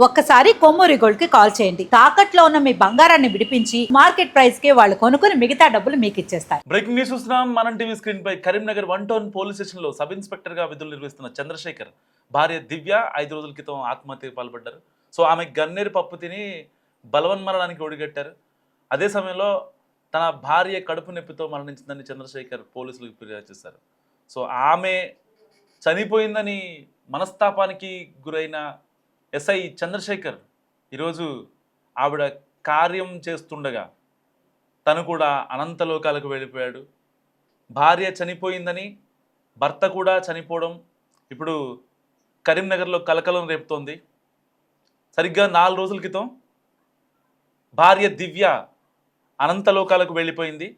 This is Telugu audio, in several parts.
ఒక్కసారి కొమ్మూరి గోల్డ్ కి కాల్ చేయండి. తాకట్లో ఉన్న మీ బంగారాన్ని విడిపించి మార్కెట్ ప్రైస్ కి వాళ్ళు కొనుక్కుని మిగతా డబ్బులు మీకు ఇచ్చేస్తారు. బ్రేకింగ్ న్యూస్ చూస్తున్నాం. మనం టీవీ స్క్రీన్ పై కరీంనగర్ 1 టౌన్ పోలీస్ స్టేషన్ లో సబ్ ఇన్స్పెక్టర్ గా విధులు నిర్వహిస్తున్న చంద్రశేఖర్ భార్య దివ్య 5 రోజుల క్రితం ఆత్మహత్యకు పాల్పడ్డారు. సో ఆమె గన్నేరు పప్పు తిని బలవన్మరణానికి ఒడిగట్టారు. అదే సమయంలో తన భార్య కడుపు నొప్పితో మరణించిందని చంద్రశేఖర్ పోలీసులకు ఫిర్యాదు చేశారు. సో ఆమె చనిపోయిందని మనస్తాపానికి గురైన ఎస్ఐ చంద్రశేఖర్ ఈరోజు ఆవిడ కార్యం చేస్తుండగా తను కూడా అనంతలోకాలకు వెళ్ళిపోయాడు. భార్య చనిపోయిందని భర్త కూడా చనిపోవడం ఇప్పుడు కరీంనగర్లో కలకలం రేపుతోంది. సరిగ్గా 4 రోజుల క్రితం భార్య దివ్య అనంతలోకాలకు వెళ్ళిపోయింది.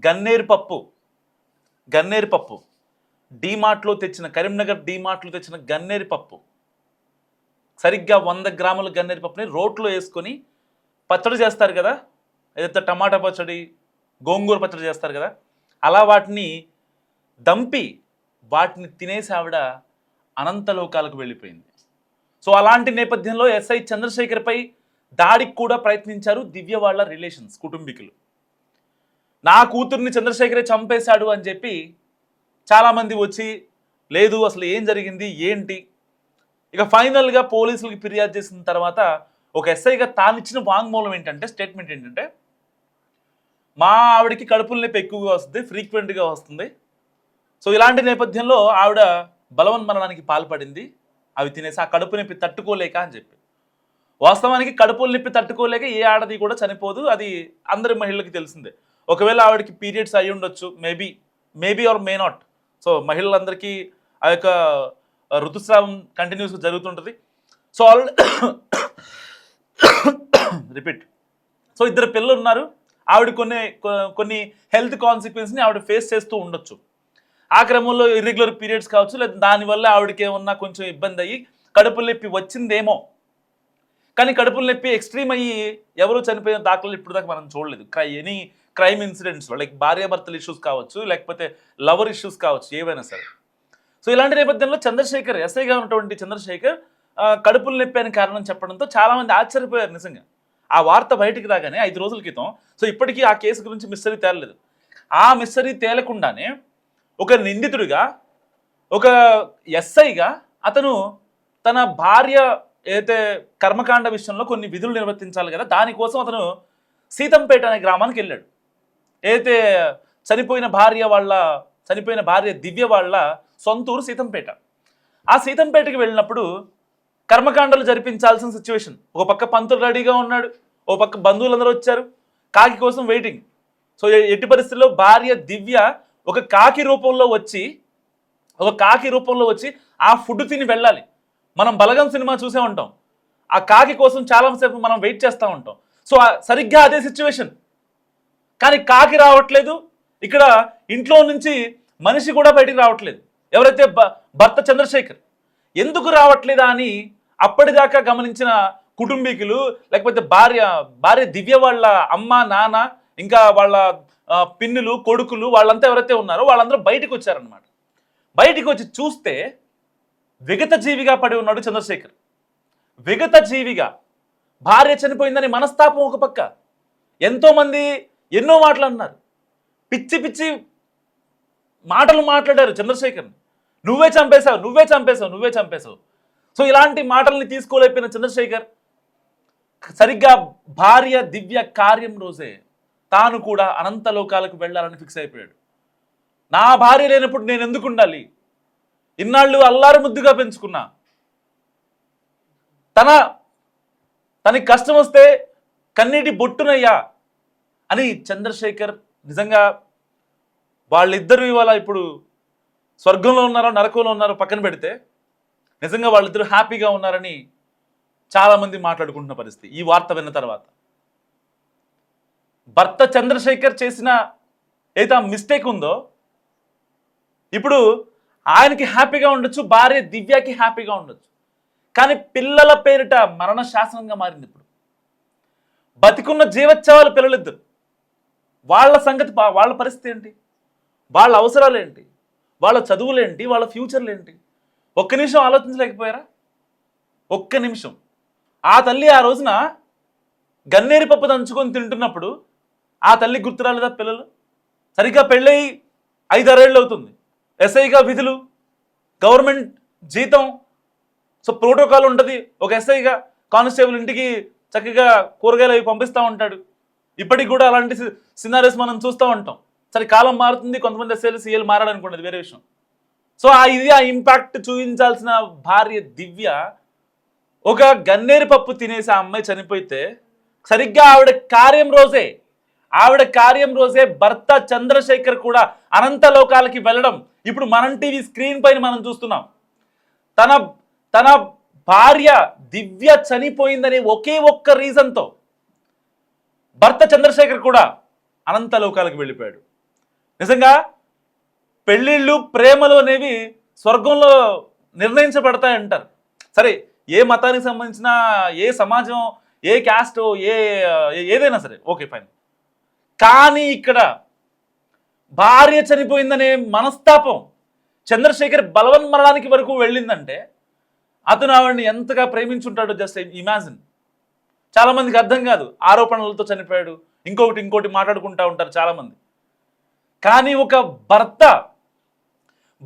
గన్నేరు పప్పు డీమార్ట్లో తెచ్చిన, కరీంనగర్ డీమార్ట్లో తెచ్చిన గన్నేరు పప్పు, సరిగ్గా 100 గ్రాముల గన్నేరు పప్పుని రోట్లో వేసుకొని పచ్చడి చేస్తారు కదా, ఏదైతే టమాటా పచ్చడి, గోంగూర పచ్చడి చేస్తారు కదా, అలా వాటిని దంపి వాటిని తినేసి ఆవిడ అనంతలోకాలకు వెళ్ళిపోయింది. సో అలాంటి నేపథ్యంలో ఎస్ఐ చంద్రశేఖర్పై దాడికి కూడా ప్రయత్నించారు దివ్య వాళ్ళ రిలేషన్స్, కుటుంబీకులు. నా కూతుర్ని చంద్రశేఖరే చంపేశాడు అని చెప్పి చాలామంది వచ్చి, లేదు అసలు ఏం జరిగింది ఏంటి, ఇక ఫైనల్గా పోలీసులకి ఫిర్యాదు చేసిన తర్వాత ఒక ఎస్ఐగా తానిచ్చిన వాంగ్మూలం ఏంటంటే, స్టేట్మెంట్ ఏంటంటే, మా ఆవిడకి కడుపుల నొప్పి ఎక్కువగా వస్తుంది, ఫ్రీక్వెంట్గా వస్తుంది. సో ఇలాంటి నేపథ్యంలో ఆవిడ బలవన్మరణానికి పాల్పడింది, అవి తినేసి ఆ కడుపు నొప్పి తట్టుకోలేక అని చెప్పి. వాస్తవానికి కడుపుల నొప్పి తట్టుకోలేక ఏ ఆడది కూడా చనిపోదు, అది అందరి మహిళలకి తెలిసిందే. ఒకవేళ ఆవిడకి పీరియడ్స్ అయి ఉండొచ్చు, maybe or may not. So మహిళలందరికీ ఆ యొక్క ఋతుస్రావం కంటిన్యూస్గా జరుగుతుంటుంది. So repeat. సో 2 పిల్లలు ఉన్నారు. ఆవిడ కొన్ని హెల్త్ కాన్సిక్వెన్స్ని ఆవిడ ఫేస్ చేస్తూ ఉండొచ్చు. ఆ క్రమంలో ఇర్రెగ్యులర్ పీరియడ్స్ కావచ్చు, లేదా దానివల్ల ఆవిడకి ఏమన్నా కొంచెం ఇబ్బంది అయ్యి కడుపుల నొప్పి వచ్చిందేమో. కానీ కడుపుల నొప్పి ఎక్స్ట్రీమ్ అయ్యి ఎవరు చనిపోయిన దాఖలు ఇప్పుడు దాకా మనం చూడలేదు. ఎనీ క్రైమ్ ఇన్సిడెంట్స్లో, లైక్ భార్యాభర్తల ఇష్యూస్ కావచ్చు, లేకపోతే లవర్ ఇష్యూస్ కావచ్చు, ఏవైనా సరే. సో ఇలాంటి నేపథ్యంలో చంద్రశేఖర్, ఎస్ఐగా ఉన్నటువంటి చంద్రశేఖర్ కడుపుల నొప్పి అని కారణం చెప్పడంతో చాలామంది ఆశ్చర్యపోయారు నిజంగా. ఆ వార్త బయటికి రాగానే 5 రోజుల క్రితం, సో ఇప్పటికీ ఆ కేసు గురించి మిస్టరీ తేలలేదు. ఆ మిస్టరీ తేలకుండానే ఒక నిందితుడిగా, ఒక ఎస్ఐగా అతను తన భార్య ఏదైతే కర్మకాండ విషయంలో కొన్ని విధులు నిర్వర్తించాలి కదా, దానికోసం అతను సీతంపేట అనే గ్రామానికి వెళ్ళాడు. ఏదైతే చనిపోయిన భార్య దివ్య వాళ్ళ సొంతూరు సీతంపేట. ఆ సీతంపేటకి వెళ్ళినప్పుడు కర్మకాండలు జరిపించాల్సిన సిచ్యువేషన్. ఒక పక్క పంతులు రెడీగా ఉన్నాడు, ఓ పక్క బంధువులందరూ వచ్చారు, కాకి కోసం వెయిటింగ్. సో ఎట్టి పరిస్థితుల్లో భార్య దివ్య ఒక కాకి రూపంలో వచ్చి ఆ ఫుడ్ తిని వెళ్ళాలి. మనం బలగం సినిమా చూసే ఉంటాం, ఆ కాకి కోసం చాలాసేపు మనం వెయిట్ చేస్తూ ఉంటాం. సో సరిగ్గా అదే సిచ్యువేషన్. కానీ కాకి రావట్లేదు, ఇక్కడ ఇంట్లో నుంచి మనిషి కూడా బయటికి రావట్లేదు. ఎవరైతే భర్త చంద్రశేఖర్ ఎందుకు రావట్లేదా అని అప్పటిదాకా గమనించిన కుటుంబీకులు, లేకపోతే భార్య దివ్య వాళ్ళ అమ్మ, నాన్న, ఇంకా వాళ్ళ పిన్నులు, కొడుకులు, వాళ్ళంతా ఎవరైతే ఉన్నారో వాళ్ళందరూ బయటకు వచ్చారనమాట. బయటికి వచ్చి చూస్తే విగత జీవిగా పడి ఉన్నాడు చంద్రశేఖర్. విగత జీవిగా, భార్య చనిపోయిందని మనస్తాపం ఒక పక్క, ఎంతోమంది ఎన్నో మాటలు అన్నారు, పిచ్చి పిచ్చి మాటలు మాట్లాడారు చంద్రశేఖర్ని. నువ్వే చంపేశావు. సో ఇలాంటి మాటల్ని తీసుకోలేకపోయిన చంద్రశేఖర్ సరిగ్గా భార్య దివ్య కార్యం రోజే తాను కూడా అనంతలోకాలకు వెళ్ళాలని ఫిక్స్ అయిపోయాడు. నా భార్య లేనప్పుడు నేను ఎందుకు ఉండాలి, ఇన్నాళ్ళు అల్లారు ముద్దుగా పెంచుకున్నా, తనకి కష్టం వస్తే కన్నీటి బొట్టునయ్యా అని చంద్రశేఖర్ నిజంగా, వాళ్ళిద్దరూ ఇవాళ ఇప్పుడు స్వర్గంలో ఉన్నారో నరకంలో ఉన్నారో పక్కన పెడితే, నిజంగా వాళ్ళిద్దరూ హ్యాపీగా ఉన్నారని చాలామంది మాట్లాడుకుంటున్న పరిస్థితి ఈ వార్త విన్న తర్వాత. భర్త చంద్రశేఖర్ చేసిన ఏదైతే మిస్టేక్ ఉందో, ఇప్పుడు ఆయనకి హ్యాపీగా ఉండొచ్చు, భార్య దివ్యకి హ్యాపీగా ఉండొచ్చు. కానీ పిల్లల పేరిట మరణ శాసనంగా మారింది. ఇప్పుడు బతికున్న జీవోత్సవాల పిల్లలిద్దరు, వాళ్ళ సంగతి, వాళ్ళ పరిస్థితి ఏంటి, వాళ్ళ అవసరాలు ఏంటి, వాళ్ళ చదువులేంటి, వాళ్ళ ఫ్యూచర్లు ఏంటి? ఒక్క నిమిషం ఆలోచించలేకపోయారా? ఒక్క నిమిషం. ఆ తల్లి ఆ రోజున గన్నేరు పప్పు దంచుకొని తింటున్నప్పుడు ఆ తల్లి గుర్తు రాలేదా పిల్లలు? సరిగ్గా పెళ్ళై 5-6 ఏళ్ళు అవుతుంది. ఎస్ఐగా విధులు, గవర్నమెంట్ జీతం, సో ప్రోటోకాల్ ఉంటుంది. ఒక ఎస్ఐగా కానిస్టేబుల్ ఇంటికి చక్కగా కూరగాయలు అవి పంపిస్తూ ఉంటాడు. ఇప్పటికి కూడా అలాంటి సినారీస్ మనం చూస్తూ ఉంటాం. సరే కాలం మారుతుంది, కొంతమంది ఎస్ఐలు సీఏలు మారాలనుకోండి, వేరే విషయం. సో ఆ ఇంపాక్ట్ చూపించాల్సిన భార్య దివ్య ఒక గన్నేరు పప్పు తినేసి ఆ అమ్మాయి చనిపోతే సరిగ్గా ఆవిడ కార్యం రోజే భర్త చంద్రశేఖర్ కూడా అనంత లోకాలకి వెళ్ళడం ఇప్పుడు మనం టీవీ స్క్రీన్ పైన మనం చూస్తున్నాం. తన భార్య దివ్య చనిపోయిందనే ఒకే ఒక్క రీజన్తో భర్త చంద్రశేఖర్ కూడా అనంత లోకాలకు వెళ్ళిపోయాడు. నిజంగా పెళ్ళిళ్ళు, ప్రేమలు అనేవి స్వర్గంలో నిర్ణయించబడతాయంటారు. సరే ఏ మతానికి సంబంధించిన, ఏ సమాజం, ఏ క్యాస్ట్, ఏదైనా సరే ఓకే ఫైన్. కానీ ఇక్కడ భార్య చనిపోయిందనే మనస్తాపం చంద్రశేఖర్ బలవన్మరణానికి వరకు వెళ్ళిందంటే అతను ఆవిడని ఎంతగా ప్రేమించుంటాడో జస్ట్ ఇమాజిన్. చాలామందికి అర్థం కాదు, ఆరోపణలతో చనిపోయాడు, ఇంకోటి మాట్లాడుకుంటూ ఉంటారు చాలామంది. కానీ ఒక భర్త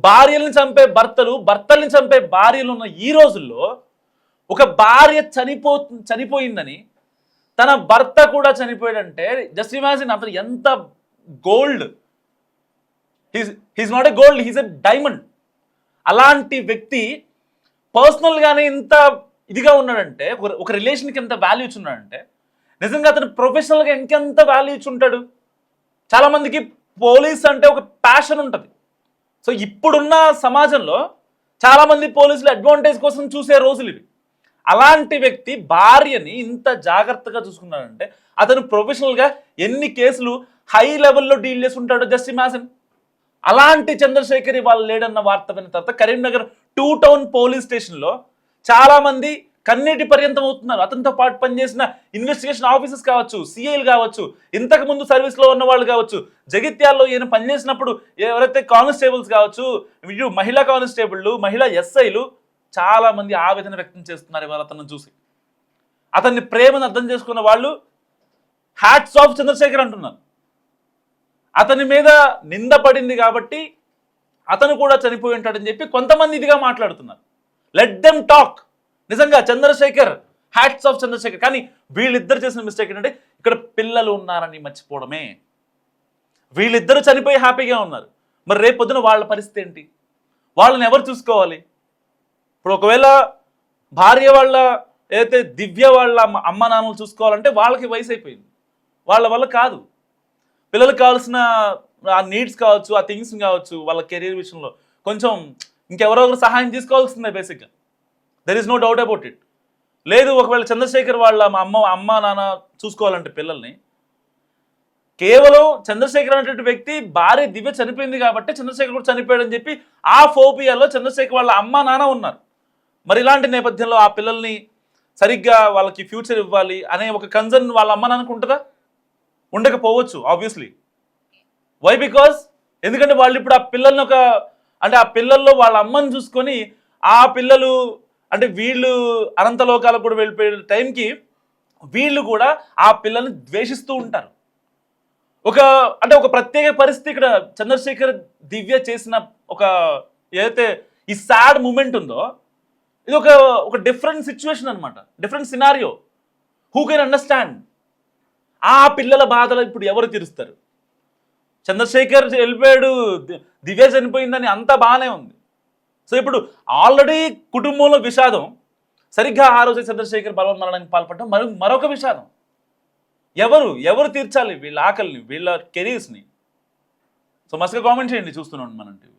భార్యలను చంపే భర్తల్ని చంపే భార్యలు ఉన్న ఈ రోజుల్లో ఒక భార్య చనిపోయిందని తన భర్త కూడా చనిపోయాడంటే జస్ట్ ఇమాజిన్ అతను ఎంత gold. He's not a gold, he's a diamond. అలాంటి వ్యక్తి పర్సనల్గానే ఇంత ఇదిగా ఉన్నాడంటే, ఒక రిలేషన్కి ఎంత వాల్యూ ఇచ్చున్నాడంటే నిజంగా అతను ప్రొఫెషనల్గా ఇంకెంత వాల్యూ ఇచ్చుంటాడు. చాలామందికి పోలీస్ అంటే ఒక ప్యాషన్ ఉంటుంది. సో ఇప్పుడున్న సమాజంలో చాలామంది పోలీసులు అడ్వాంటేజ్ కోసం చూసే రోజులు ఇవి. అలాంటి వ్యక్తి భార్యని ఇంత జాగ్రత్తగా చూసుకున్నాడంటే అతను ప్రొఫెషనల్గా ఎన్ని కేసులు హై లెవెల్లో డీల్ చేసి ఉంటాడో జస్ట్ ఇమాజిన్. అలాంటి చంద్రశేఖర్ ఇవాళ లేడన్న వార్త విన్న తర్వాత కరీంనగర్ 2 టౌన్ పోలీస్ స్టేషన్లో చాలామంది కన్నీటి పర్యంతం అవుతున్నారు. అతనితో పాటు పనిచేసిన ఇన్వెస్టిగేషన్ ఆఫీసర్స్ కావచ్చు, సిఐలు కావచ్చు, ఇంతకుముందు సర్వీస్లో ఉన్న వాళ్ళు కావచ్చు, జగిత్యాల్లో ఈయన పనిచేసినప్పుడు ఎవరైతే కానిస్టేబుల్స్ కావచ్చు, మహిళా కానిస్టేబుళ్ళు, మహిళా ఎస్ఐలు చాలామంది ఆవేదన వ్యక్తం చేస్తున్నారు ఇవాళ అతను చూసి. అతన్ని ప్రేమను అర్థం చేసుకున్న వాళ్ళు హ్యాట్స్ ఆఫ్ చంద్రశేఖర్ అంటున్నారు. అతని మీద నింద పడింది కాబట్టి అతను కూడా చనిపోయి ఉంటాడని చెప్పి కొంతమంది ఇదిగా మాట్లాడుతున్నారు. Let them talk. నిజంగా చంద్రశేఖర్, హ్యాట్స్ ఆఫ్ చంద్రశేఖర్. కానీ వీళ్ళిద్దరు చేసిన మిస్టేక్ ఏంటంటే ఇక్కడ పిల్లలు ఉన్నారని మర్చిపోవడమే. వీళ్ళిద్దరూ చనిపోయి హ్యాపీగా ఉన్నారు. మరి రేపు పొద్దున వాళ్ళ పరిస్థితి ఏంటి? వాళ్ళని ఎవరు చూసుకోవాలి? ఇప్పుడు ఒకవేళ భార్య వాళ్ళ ఏదైతే దివ్య వాళ్ళ అమ్మ నాన్నలు చూసుకోవాలంటే వాళ్ళకి వయసు అయిపోయింది, వాళ్ళ వల్ల కాదు. పిల్లలకు కావాల్సిన ఆ నీడ్స్ కావచ్చు, ఆ థింగ్స్ కావచ్చు, వాళ్ళ కెరీర్ విషయంలో కొంచెం ఇంకెవరో ఒకరు సహాయం తీసుకోవాల్సిందే బేసిక్గా. There is no doubt about it. లేదు ఒకవేళ చంద్రశేఖర్ వాళ్ళ అమ్మ నాన్న చూసుకోవాలంటే పిల్లల్ని, కేవలం చంద్రశేఖర్ అనేటువంటి వ్యక్తి భార్య దివ్య చనిపోయింది కాబట్టి చంద్రశేఖర్ కూడా చనిపోయాడని చెప్పి ఆ ఫోబియాలో చంద్రశేఖర్ వాళ్ళ అమ్మ నాన్న ఉన్నారు. మరి ఇలాంటి నేపథ్యంలో ఆ పిల్లల్ని సరిగ్గా వాళ్ళకి ఫ్యూచర్ ఇవ్వాలి అనే ఒక కన్సర్న్ వాళ్ళ అమ్మ నాన్నకు ఉంటుందా? ఉండకపోవచ్చు ఆబ్వియస్లీ. వై? బికాజ్ ఎందుకంటే వాళ్ళు ఇప్పుడు ఆ పిల్లల్ని ఆ పిల్లల్లో వాళ్ళ అమ్మని చూసుకొని ఆ పిల్లలు అంటే వీళ్ళు అనంతలోకాలకు కూడా వెళ్ళిపోయే టైంకి వీళ్ళు కూడా ఆ పిల్లల్ని ద్వేషిస్తూ ఉంటారు. ఒక ప్రత్యేక పరిస్థితి ఇక్కడ చంద్రశేఖర్ దివ్య చేసిన ఏదైతే ఈ సాడ్ మూమెంట్ ఉందో ఇది ఒక డిఫరెంట్ సిచ్యువేషన్ అనమాట, different scenario. Who can understand? ఆ పిల్లల బాధలు ఇప్పుడు ఎవరు తీరుస్తారు? చంద్రశేఖర్ వెళ్ళిపోయాడు, దివ్య చనిపోయిందని అంతా బాగానే ఉంది. సో ఇప్పుడు ఆల్రెడీ కుటుంబంలో విషాదం, సరిగ్గా ఆ రోజే చంద్రశేఖర్ బలవన్మరణానికి పాల్పడడం మరొక విషాదం. ఎవరు తీర్చాలి వీళ్ళ ఆకలిని, వీళ్ళ కెరీర్స్ని? సో మస్తుగా కామెంట్ చేయండి చూస్తున్నాం మనం టీవీ.